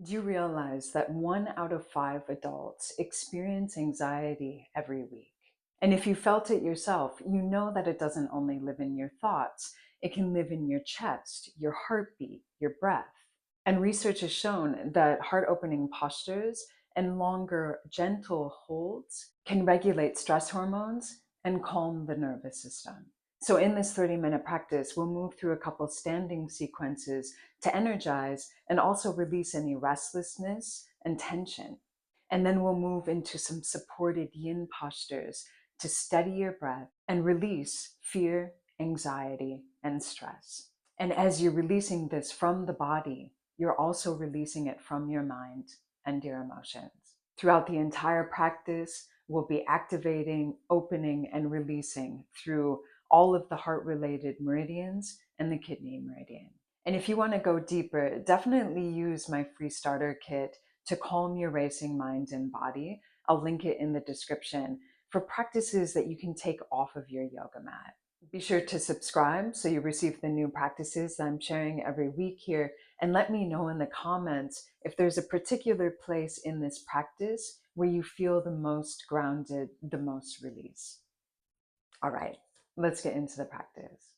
Do you realize that 1 out of 5 adults experience anxiety every week? And if you felt it yourself, you know that it doesn't only live in your thoughts, it can live in your chest, your heartbeat, your breath. And research has shown that heart opening postures and longer, gentle holds can regulate stress hormones and calm the nervous system. So, in this 30-minute practice, we'll move through a couple standing sequences to energize and also release any restlessness and tension. And then we'll move into some supported yin postures to steady your breath and release fear, anxiety, and stress. And as you're releasing this from the body, you're also releasing it from your mind and your emotions. Throughout the entire practice, we'll be activating, opening, and releasing through all of the heart-related meridians and the kidney meridian. And if you want to go deeper, definitely use my free starter kit to calm your racing mind and body. I'll link it in the description for practices that you can take off of your yoga mat. Be sure to subscribe so you receive the new practices that I'm sharing every week here. And let me know in the comments if there's a particular place in this practice where you feel the most grounded, the most release. All right, let's get into the practice.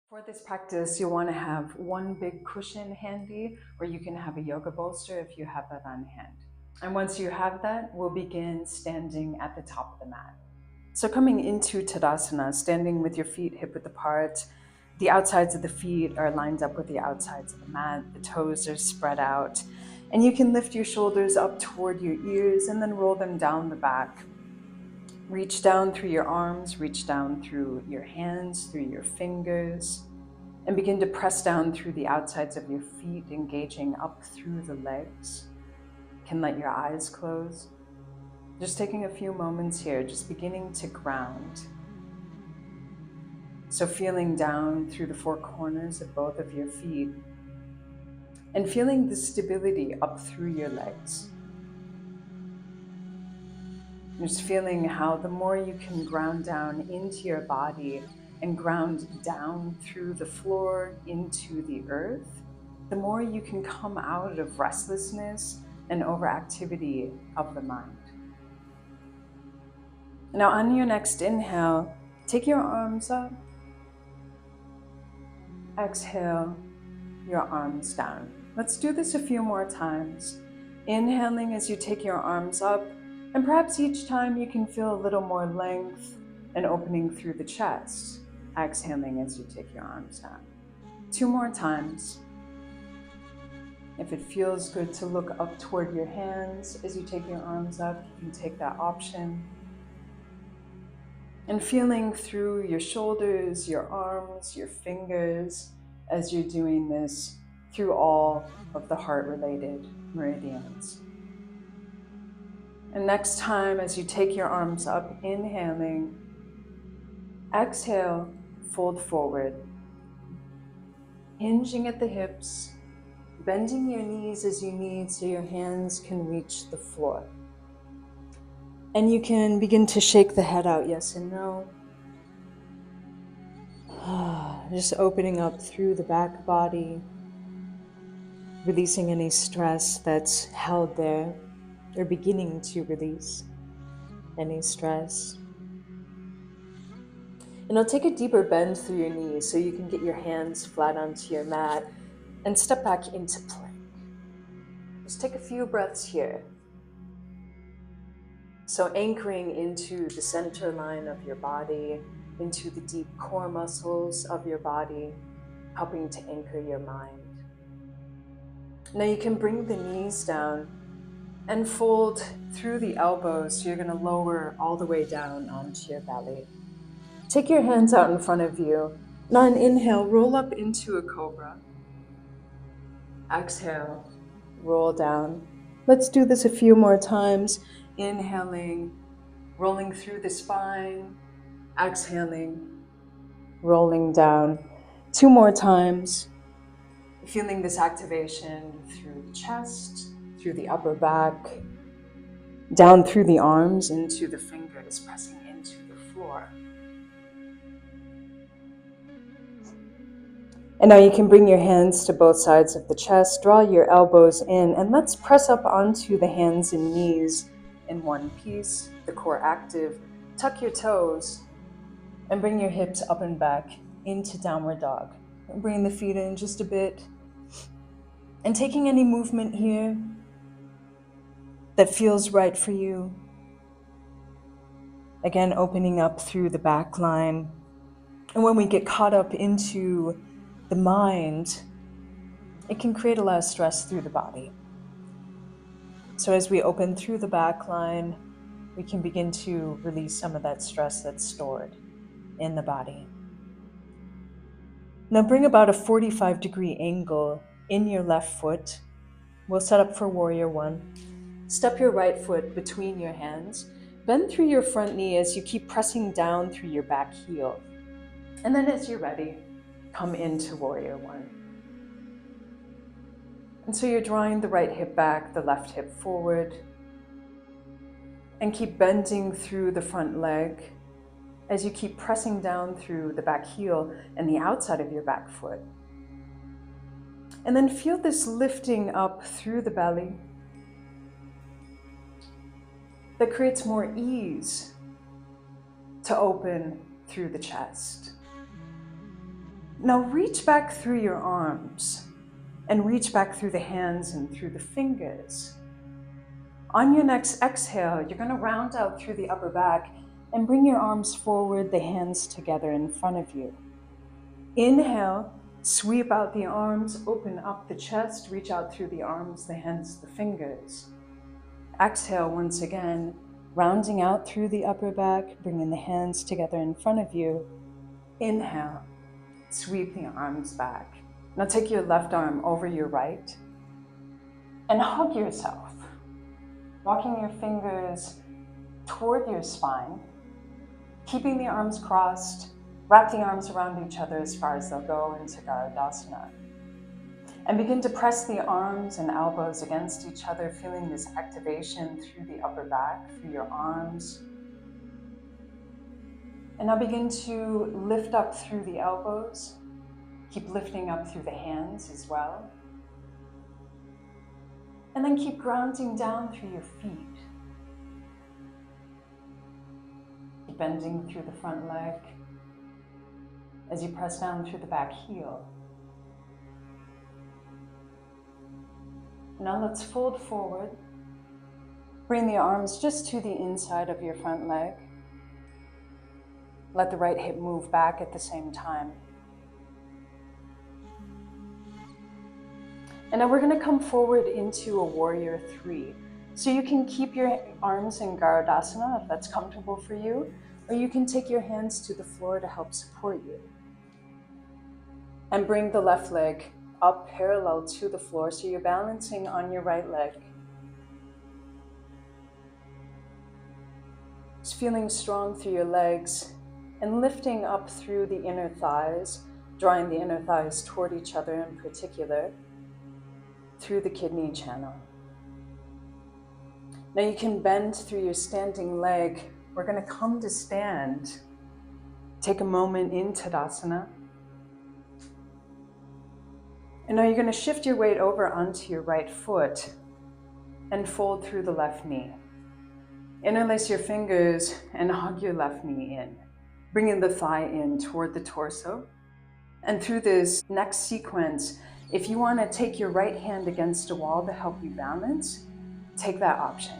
For this practice, you'll want to have one big cushion handy, or you can have a yoga bolster if you have that on hand. And once you have that, we'll begin standing at the top of the mat. So coming into Tadasana, standing with your feet hip width apart, the outsides of the feet are lined up with the outsides of the mat, the toes are spread out, and you can lift your shoulders up toward your ears and then roll them down the back. Reach down through your arms, reach down through your hands, through your fingers, and begin to press down through the outsides of your feet, engaging up through the legs. You can let your eyes close. Just taking a few moments here, just beginning to ground. So feeling down through the four corners of both of your feet and feeling the stability up through your legs. Just feeling how the more you can ground down into your body and ground down through the floor into the earth, the more you can come out of restlessness and overactivity of the mind. Now on your next inhale, take your arms up. Exhale, your arms down. Let's do this a few more times. Inhaling as you take your arms up, and perhaps each time you can feel a little more length and opening through the chest. Exhaling as you take your arms down. 2 more times. If it feels good to look up toward your hands as you take your arms up, you can take that option. And feeling through your shoulders, your arms, your fingers, as you're doing this through all of the heart-related meridians. And next time, as you take your arms up, inhaling, exhale, fold forward, hinging at the hips, bending your knees as you need so your hands can reach the floor. And you can begin to shake the head out, yes and no. Just opening up through the back body, releasing any stress that's held there, or beginning to release any stress. And I'll take a deeper bend through your knees so you can get your hands flat onto your mat and step back into plank. Just take a few breaths here. So anchoring into the center line of your body, into the deep core muscles of your body, helping to anchor your mind. Now you can bring the knees down and fold through the elbows. So you're going to lower all the way down onto your belly. Take your hands out in front of you. Now on inhale, roll up into a cobra. Exhale, roll down. Let's do this a few more times. Inhaling, rolling through the spine. Exhaling, rolling down. 2 more times. Feeling this activation through the chest, through the upper back, down through the arms, into the fingers, pressing into the floor. And now you can bring your hands to both sides of the chest, draw your elbows in, and let's press up onto the hands and knees in one piece, the core active. Tuck your toes and bring your hips up and back into downward dog. And bring the feet in just a bit. And taking any movement here that feels right for you. Again, opening up through the back line. And when we get caught up into the mind, it can create a lot of stress through the body. So as we open through the back line, we can begin to release some of that stress that's stored in the body. Now bring about a 45-degree angle in your left foot. We'll set up for warrior one. Step your right foot between your hands. Bend through your front knee as you keep pressing down through your back heel. And then as you're ready, come into warrior one. And so you're drawing the right hip back, the left hip forward, and keep bending through the front leg as you keep pressing down through the back heel and the outside of your back foot. And then feel this lifting up through the belly that creates more ease to open through the chest. Now reach back through your arms and reach back through the hands and through the fingers. On your next exhale, you're going to round out through the upper back and bring your arms forward, the hands together in front of you. Inhale, sweep out the arms, open up the chest, reach out through the arms, the hands, the fingers. Exhale once again, rounding out through the upper back, bringing the hands together in front of you. Inhale, sweep the arms back. Now take your left arm over your right and hug yourself, walking your fingers toward your spine, keeping the arms crossed. Wrap the arms around each other as far as they'll go into Garudasana. And begin to press the arms and elbows against each other, feeling this activation through the upper back, through your arms. And now begin to lift up through the elbows. Keep lifting up through the hands as well. And then keep grounding down through your feet. Keep bending through the front leg as you press down through the back heel. Now let's fold forward. Bring the arms just to the inside of your front leg. Let the right hip move back at the same time. And now we're going to come forward into a warrior three. So you can keep your arms in Garudasana if that's comfortable for you, or you can take your hands to the floor to help support you. And bring the left leg up parallel to the floor so you're balancing on your right leg. Just feeling strong through your legs and lifting up through the inner thighs, drawing the inner thighs toward each other in particular, through the kidney channel. Now you can bend through your standing leg. We're going to come to stand. Take a moment in Tadasana. And now you're going to shift your weight over onto your right foot and fold through the left knee. Interlace your fingers and hug your left knee in, bringing the thigh in toward the torso. And through this next sequence, if you want to take your right hand against a wall to help you balance, take that option.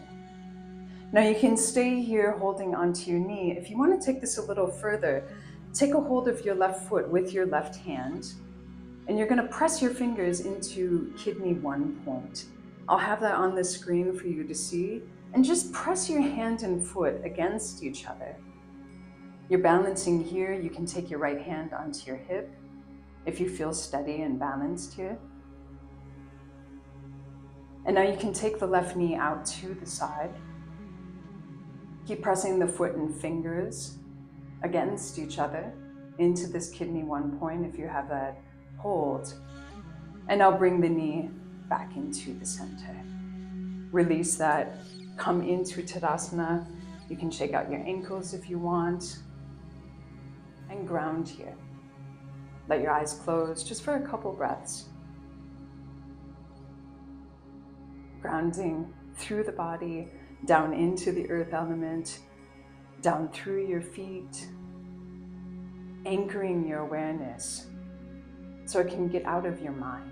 Now you can stay here holding onto your knee. If you want to take this a little further, take a hold of your left foot with your left hand, and you're going to press your fingers into kidney 1 point. I'll have that on the screen for you to see. And just press your hand and foot against each other. You're balancing here. You can take your right hand onto your hip if you feel steady and balanced here. And now you can take the left knee out to the side. Keep pressing the foot and fingers against each other into this kidney 1 point if you have that. Hold, and now bring the knee back into the center. Release that, come into Tadasana. You can shake out your ankles if you want, and ground here. Let your eyes close just for a couple breaths. Grounding through the body, down into the earth element, down through your feet, anchoring your awareness so it can get out of your mind.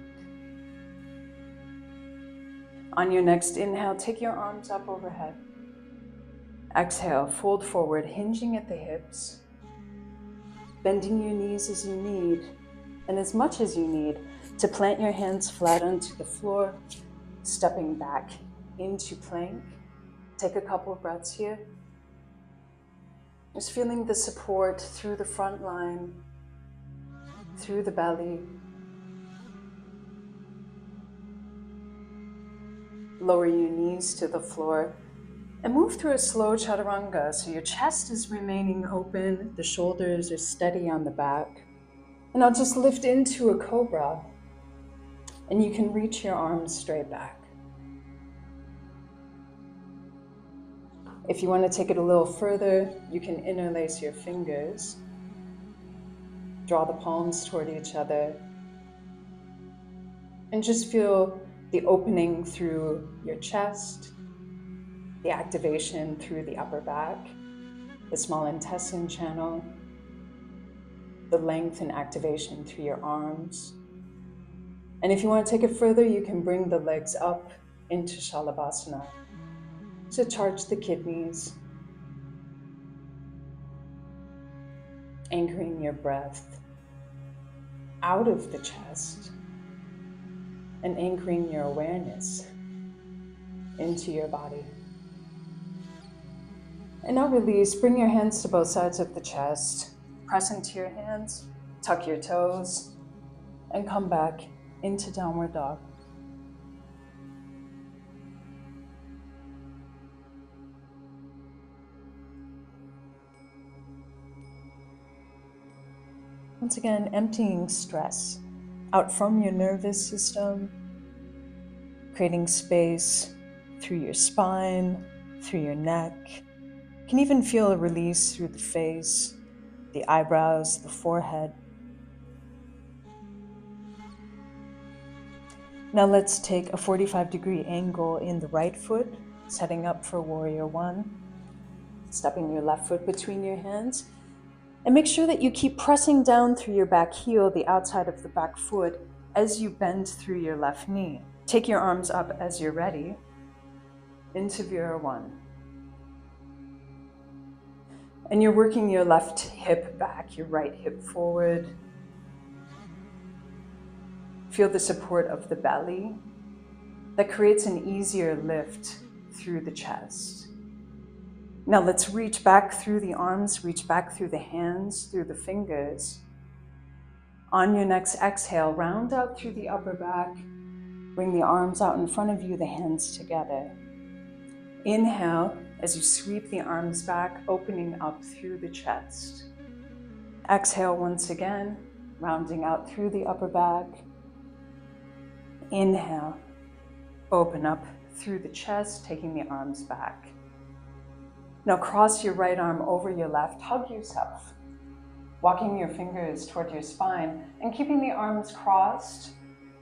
On your next inhale, take your arms up overhead. Exhale, fold forward, hinging at the hips, bending your knees as you need, and as much as you need, to plant your hands flat onto the floor, stepping back into plank. Take a couple of breaths here. Just feeling the support through the front line, through the belly. Lower your knees to the floor and move through a slow chaturanga, so your chest is remaining open, the shoulders are steady on the back. And I'll just lift into a cobra, and you can reach your arms straight back. If you want to take it a little further, you can interlace your fingers, draw the palms toward each other, and just feel the opening through your chest, the activation through the upper back, the small intestine channel, the length and activation through your arms. And if you want to take it further, you can bring the legs up into Shalabhasana to charge the kidneys, anchoring your breath out of the chest and anchoring your awareness into your body. And now release, bring your hands to both sides of the chest, press into your hands, tuck your toes, and come back into downward dog. Once again, emptying stress out from your nervous system, creating space through your spine, through your neck. You can even feel a release through the face, the eyebrows, the forehead. Now let's take a 45-degree angle in the right foot, setting up for warrior one. Stepping your left foot between your hands. And make sure that you keep pressing down through your back heel, the outside of the back foot, as you bend through your left knee. Take your arms up as you're ready into Vira 1. And you're working your left hip back, your right hip forward. Feel the support of the belly that creates an easier lift through the chest. Now let's reach back through the arms, reach back through the hands, through the fingers. On your next exhale, round out through the upper back. Bring the arms out in front of you, the hands together. Inhale as you sweep the arms back, opening up through the chest. Exhale once again, rounding out through the upper back. Inhale, open up through the chest, taking the arms back. Now cross your right arm over your left, hug yourself, walking your fingers toward your spine and keeping the arms crossed.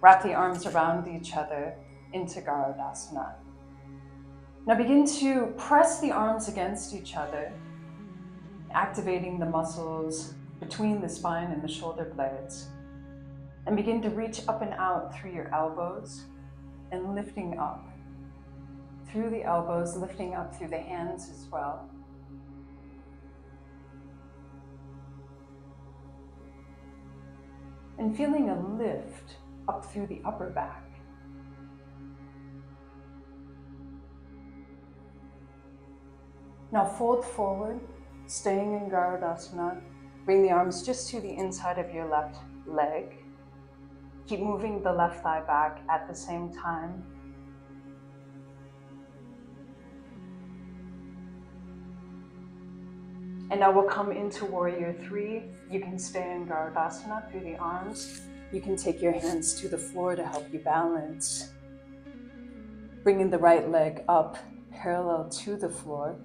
Wrap the arms around each other into Garudasana. Now begin to press the arms against each other, activating the muscles between the spine and the shoulder blades. And begin to reach up and out through your elbows and lifting up. Through the elbows, lifting up through the hands as well. And feeling a lift up through the upper back. Now fold forward, staying in Garudasana. Bring the arms just to the inside of your left leg. Keep moving the left thigh back at the same time. And now we'll come into warrior three. You can stay in Garudasana through the arms. You can take your hands to the floor to help you balance. Bringing the right leg up parallel to the floor.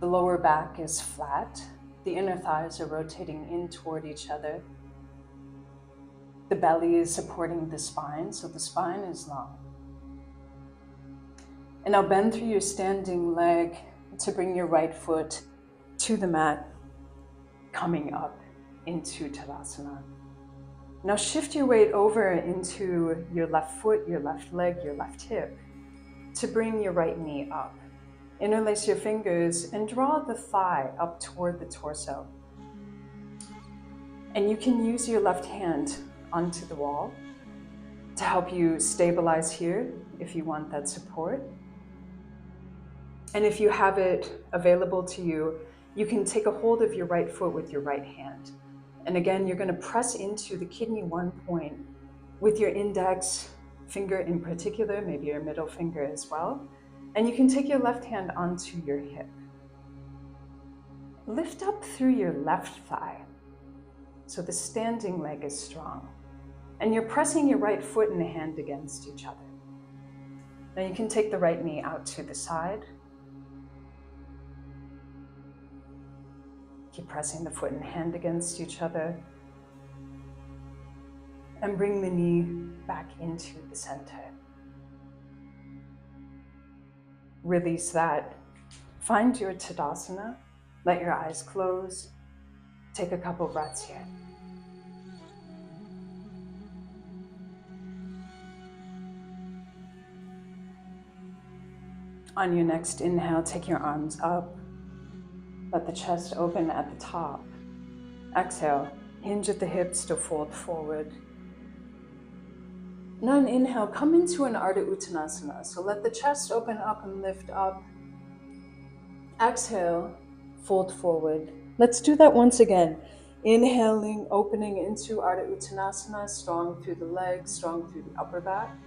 The lower back is flat. The inner thighs are rotating in toward each other. The belly is supporting the spine, so the spine is long. And now bend through your standing leg to bring your right foot to the mat, coming up into Tadasana. Now shift your weight over into your left foot, your left leg, your left hip to bring your right knee up. Interlace your fingers and draw the thigh up toward the torso. And you can use your left hand onto the wall to help you stabilize here if you want that support. And if you have it available to you, you can take a hold of your right foot with your right hand. And again, you're going to press into the kidney 1 point with your index finger in particular, maybe your middle finger as well. And you can take your left hand onto your hip. Lift up through your left thigh so the standing leg is strong. And you're pressing your right foot and hand against each other. Now you can take the right knee out to the side. Keep pressing the foot and hand against each other. And bring the knee back into the center. Release that. Find your Tadasana. Let your eyes close. Take a couple breaths here. On your next inhale, take your arms up. Let the chest open at the top. Exhale, hinge at the hips to fold forward. Now on inhale, come into an Ardha Uttanasana. So let the chest open up and lift up. Exhale, fold forward. Let's do that once again. Inhaling, opening into Ardha Uttanasana, strong through the legs, strong through the upper back.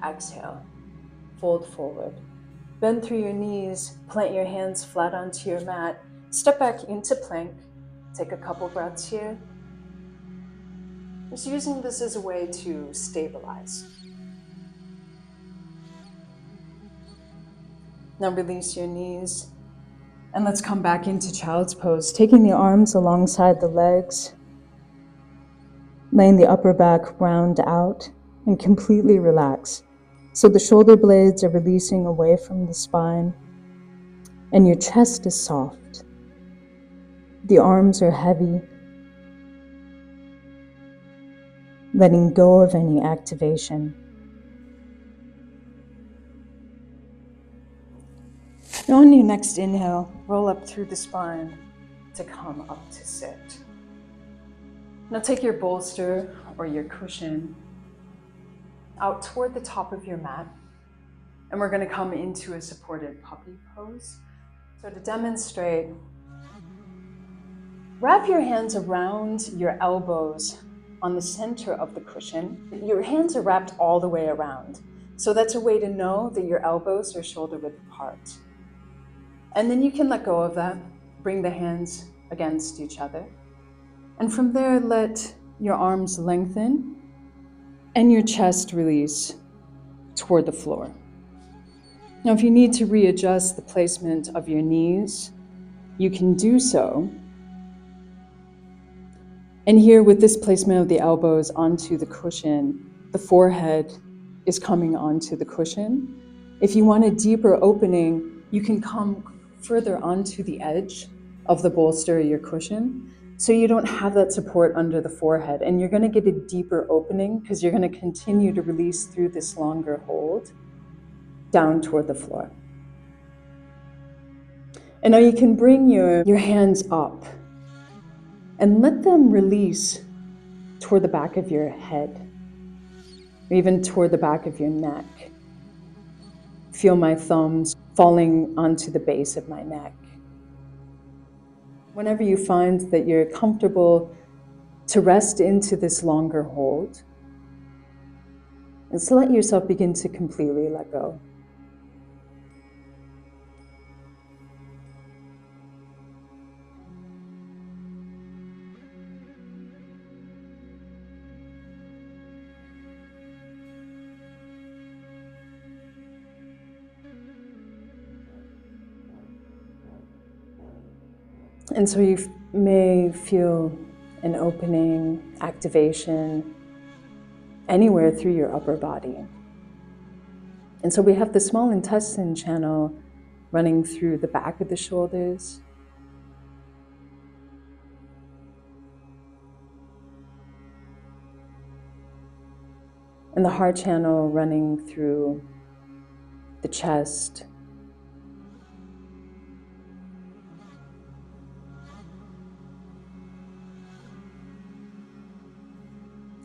Exhale, fold forward. Bend through your knees, plant your hands flat onto your mat. Step back into plank. Take a couple breaths here. Just using this as a way to stabilize. Now release your knees. And let's come back into child's pose, taking the arms alongside the legs, laying the upper back round out and completely relax. So the shoulder blades are releasing away from the spine and your chest is soft. The arms are heavy, letting go of any activation. Now on your next inhale, roll up through the spine to come up to sit. Now take your bolster or your cushion out toward the top of your mat, and we're going to come into a supported puppy pose. So to demonstrate, wrap your hands around your elbows on the center of the cushion. Your hands are wrapped all the way around. So that's a way to know that your elbows are shoulder width apart. And then you can let go of that, bring the hands against each other. And from there, let your arms lengthen and your chest release toward the floor. Now, if you need to readjust the placement of your knees, you can do so. And here, with this placement of the elbows onto the cushion, the forehead is coming onto the cushion. If you want a deeper opening, you can come further onto the edge of the bolster or your cushion, so you don't have that support under the forehead. And you're going to get a deeper opening because you're going to continue to release through this longer hold down toward the floor. And now you can bring your hands up and let them release toward the back of your head, or even toward the back of your neck. Feel my thumbs falling onto the base of my neck. Whenever you find that you're comfortable to rest into this longer hold, and so let yourself begin to completely let go. And so you may feel an opening, activation, anywhere through your upper body. And so we have the small intestine channel running through the back of the shoulders, and the heart channel running through the chest,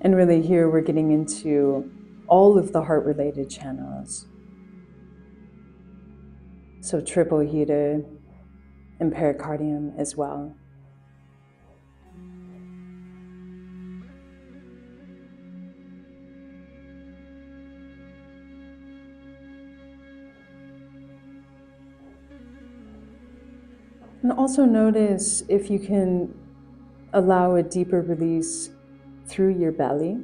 and really here we're getting into all of the heart-related channels. So triple heater and pericardium as well. And also notice if you can allow a deeper release through your belly.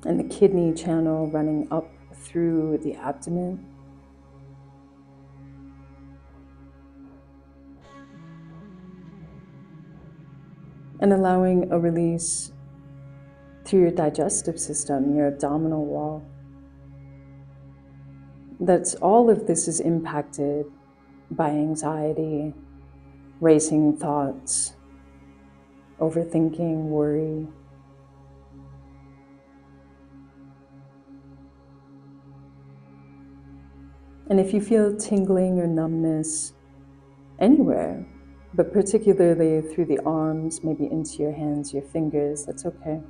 And the kidney channel running up through the abdomen. And allowing a release through your digestive system, your abdominal wall. That's all of this is impacted by anxiety, racing thoughts, overthinking, worry. And if you feel tingling or numbness anywhere, but particularly through the arms, maybe into your hands, your fingers, that's okay.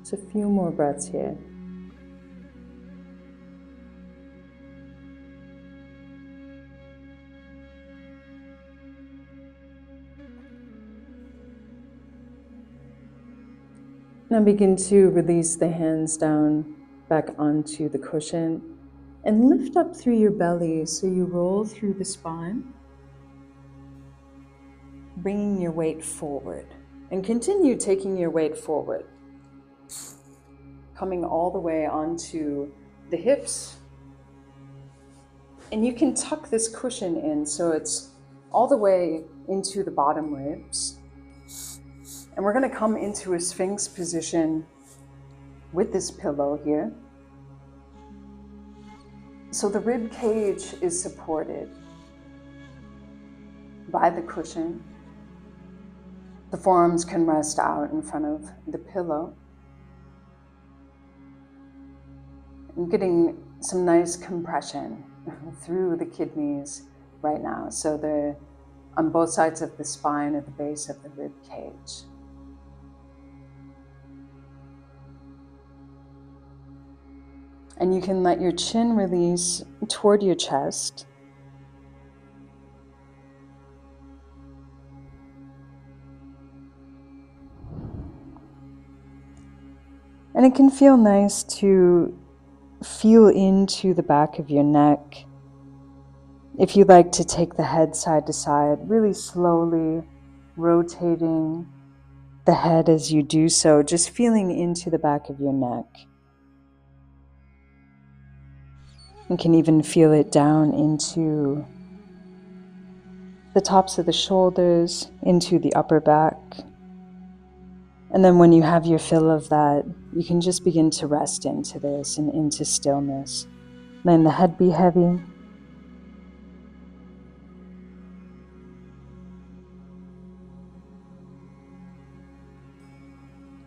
Just a few more breaths here. Now begin to release the hands down back onto the cushion and lift up through your belly so you roll through the spine, bringing your weight forward. And continue taking your weight forward, coming all the way onto the hips. And you can tuck this cushion in so it's all the way into the bottom ribs. And we're going to come into a Sphinx position with this pillow here. So the rib cage is supported by the cushion. The forearms can rest out in front of the pillow. I'm getting some nice compression through the kidneys right now. So they're on both sides of the spine at the base of the rib cage. And you can let your chin release toward your chest. And it can feel nice to feel into the back of your neck. If you like to take the head side to side, really slowly rotating the head as you do so, just feeling into the back of your neck. You can even feel it down into the tops of the shoulders, into the upper back. And then when you have your fill of that, you can just begin to rest into this and into stillness. Letting the head be heavy.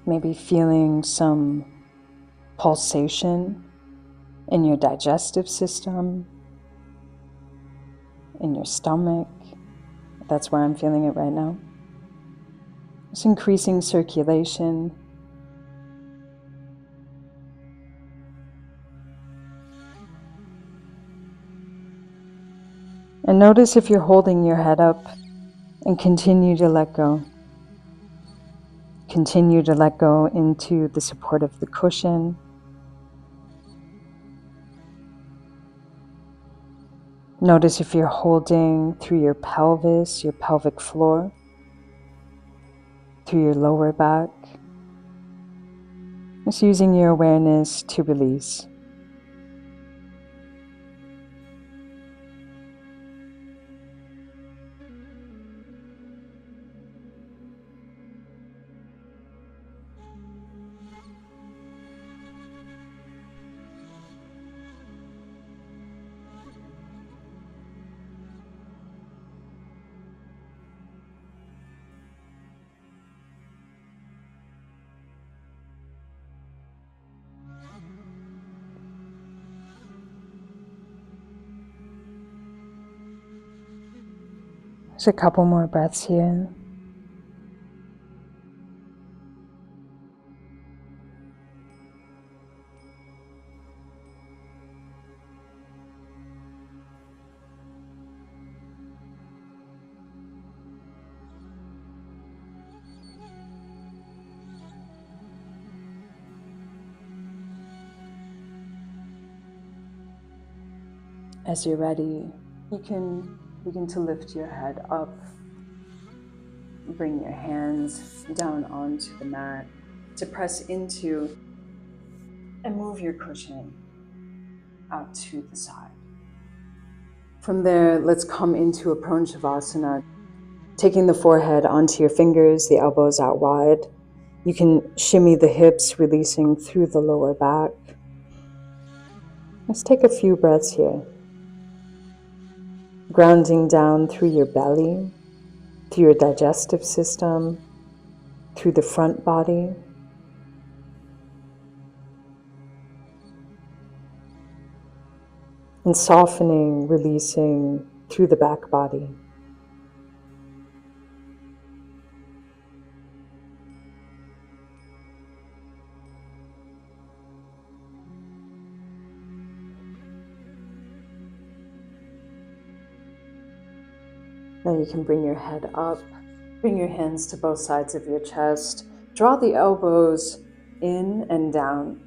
Maybe feeling some pulsation in your digestive system, in your stomach. That's where I'm feeling it right now. Just increasing circulation. And notice if you're holding your head up, and continue to let go. Continue to let go into the support of the cushion. Notice if you're holding through your pelvis, your pelvic floor. through your lower back. Just using your awareness to release. Just a couple more breaths here. As you're ready, you can begin to lift your head up. Bring your hands down onto the mat to press into and move your cushion out to the side. From there, let's come into a prone shavasana, taking the forehead onto your fingers, the elbows out wide. You can shimmy the hips, releasing through the lower back. Let's take a few breaths here. Grounding down through your belly, through your digestive system, through the front body. And softening, releasing through the back body. Now you can bring your head up, bring your hands to both sides of your chest, draw the elbows in and down,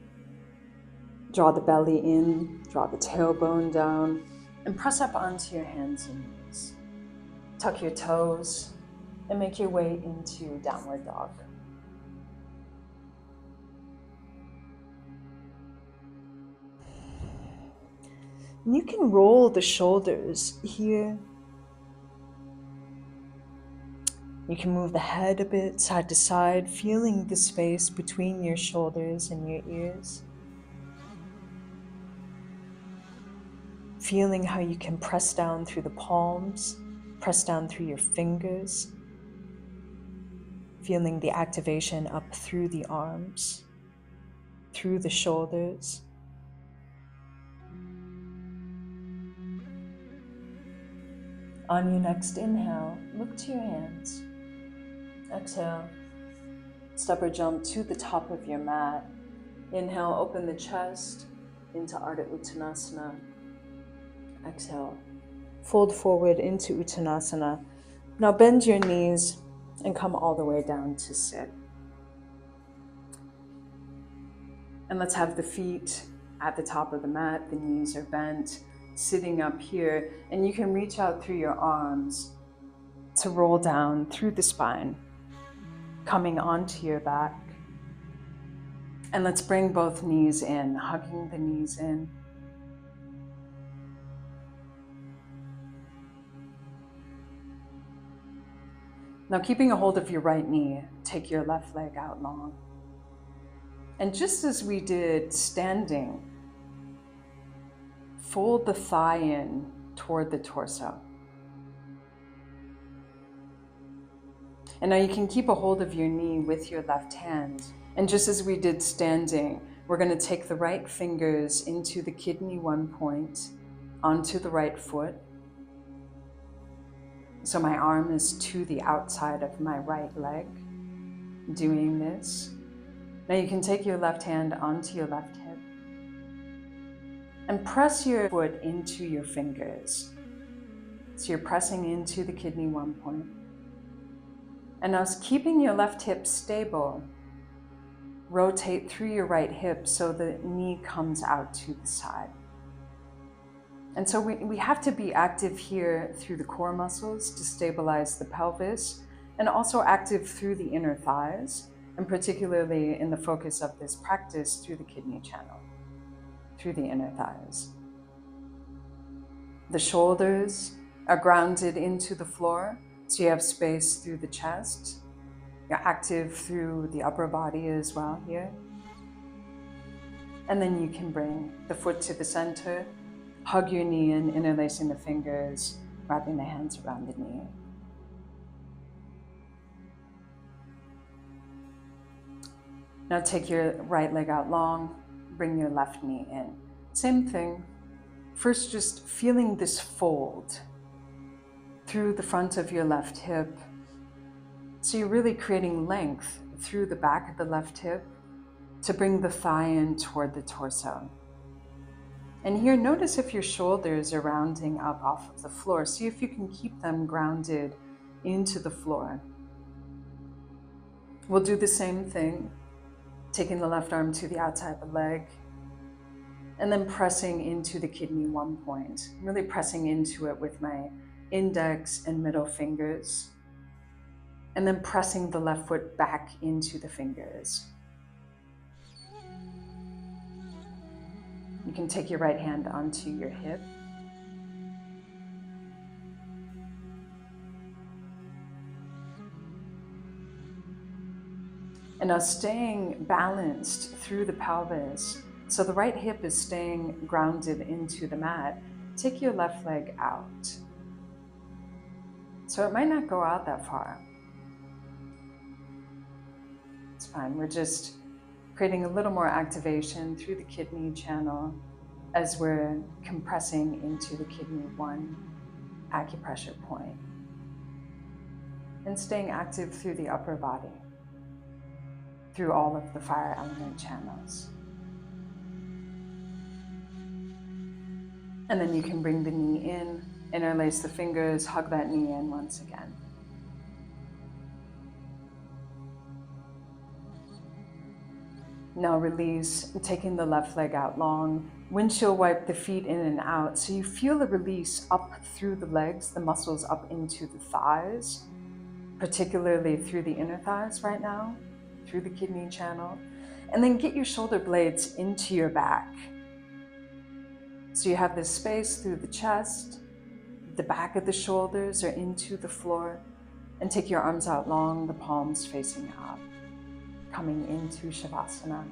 draw the belly in, draw the tailbone down, and press up onto your hands and knees. Tuck your toes and make your way into downward dog. You can roll the shoulders here. You can move the head a bit side to side, feeling the space between your shoulders and your ears. Feeling how you can press down through the palms, press down through your fingers. Feeling the activation up through the arms, through the shoulders. On your next inhale, look to your hands. Exhale, step or jump to the top of your mat. Inhale, open the chest into Ardha Uttanasana. Exhale, fold forward into Uttanasana. Now bend your knees and come all the way down to sit. And let's have the feet at the top of the mat, the knees are bent, sitting up here, and you can reach out through your arms to roll down through the spine, coming onto your back. And let's bring both knees in, hugging the knees in. Now, keeping a hold of your right knee, take your left leg out long. And just as we did standing, fold the thigh in toward the torso. And now you can keep a hold of your knee with your left hand. And just as we did standing, we're going to take the right fingers into the kidney 1 point, onto the right foot. So my arm is to the outside of my right leg, doing this. Now you can take your left hand onto your left hip and press your foot into your fingers. So you're pressing into the kidney 1 point. And now keeping your left hip stable, rotate through your right hip so the knee comes out to the side. And so we have to be active here through the core muscles to stabilize the pelvis, and also active through the inner thighs, and particularly in the focus of this practice through the kidney channel, through the inner thighs. The shoulders are grounded into the floor, so you have space through the chest. You're active through the upper body as well here. And then you can bring the foot to the center, hug your knee in, interlacing the fingers, wrapping the hands around the knee. Now take your right leg out long, bring your left knee in. Same thing. First, just feeling this fold through the front of your left hip. So you're really creating length through the back of the left hip to bring the thigh in toward the torso. And here, notice if your shoulders are rounding up off of the floor. See if you can keep them grounded into the floor. We'll do the same thing, taking the left arm to the outside of the leg, and then pressing into the kidney 1 point, really pressing into it with my index and middle fingers, and then pressing the left foot back into the fingers. You can take your right hand onto your hip. And now staying balanced through the pelvis, so the right hip is staying grounded into the mat, take your left leg out. So it might not go out that far. It's fine, we're just creating a little more activation through the kidney channel as we're compressing into the kidney 1 acupressure point. And staying active through the upper body, through all of the fire element channels. And then you can bring the knee in, interlace the fingers, hug that knee in once again. Now release, taking the left leg out long. Windshield wipe the feet in and out. So you feel a release up through the legs, the muscles up into the thighs, particularly through the inner thighs right now, through the kidney channel. And then get your shoulder blades into your back. So you have this space through the chest, the back of the shoulders are into the floor, and take your arms out long, the palms facing up, coming into Shavasana.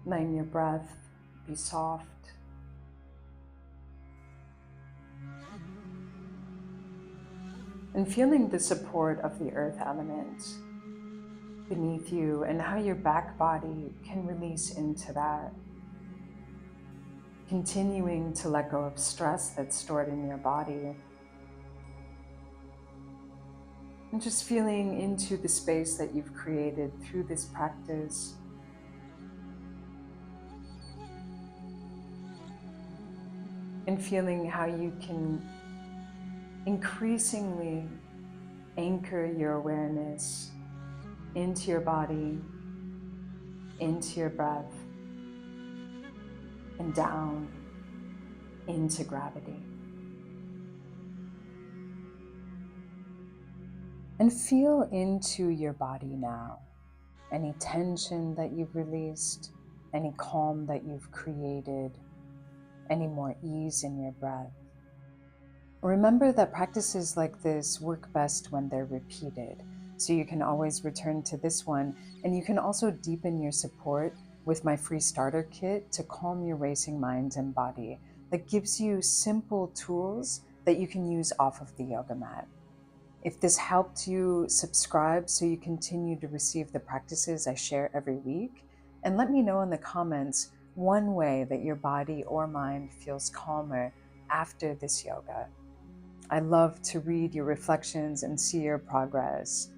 Letting your breath be soft. And feeling the support of the earth element beneath you and how your back body can release into that. Continuing to let go of stress that's stored in your body. And just feeling into the space that you've created through this practice. And feeling how you can increasingly anchor your awareness into your body, into your breath, and down into gravity. And feel into your body now. Any tension that you've released, any calm that you've created, any more ease in your breath. Remember that practices like this work best when they're repeated. So you can always return to this one, and you can also deepen your support with my free starter kit to calm your racing mind and body that gives you simple tools that you can use off of the yoga mat. If this helped you, subscribe so you continue to receive the practices I share every week, and let me know in the comments one way that your body or mind feels calmer after this yoga. I love to read your reflections and see your progress.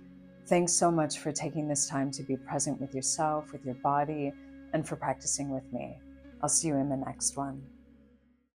Thanks so much for taking this time to be present with yourself, with your body, and for practicing with me. I'll see you in the next one.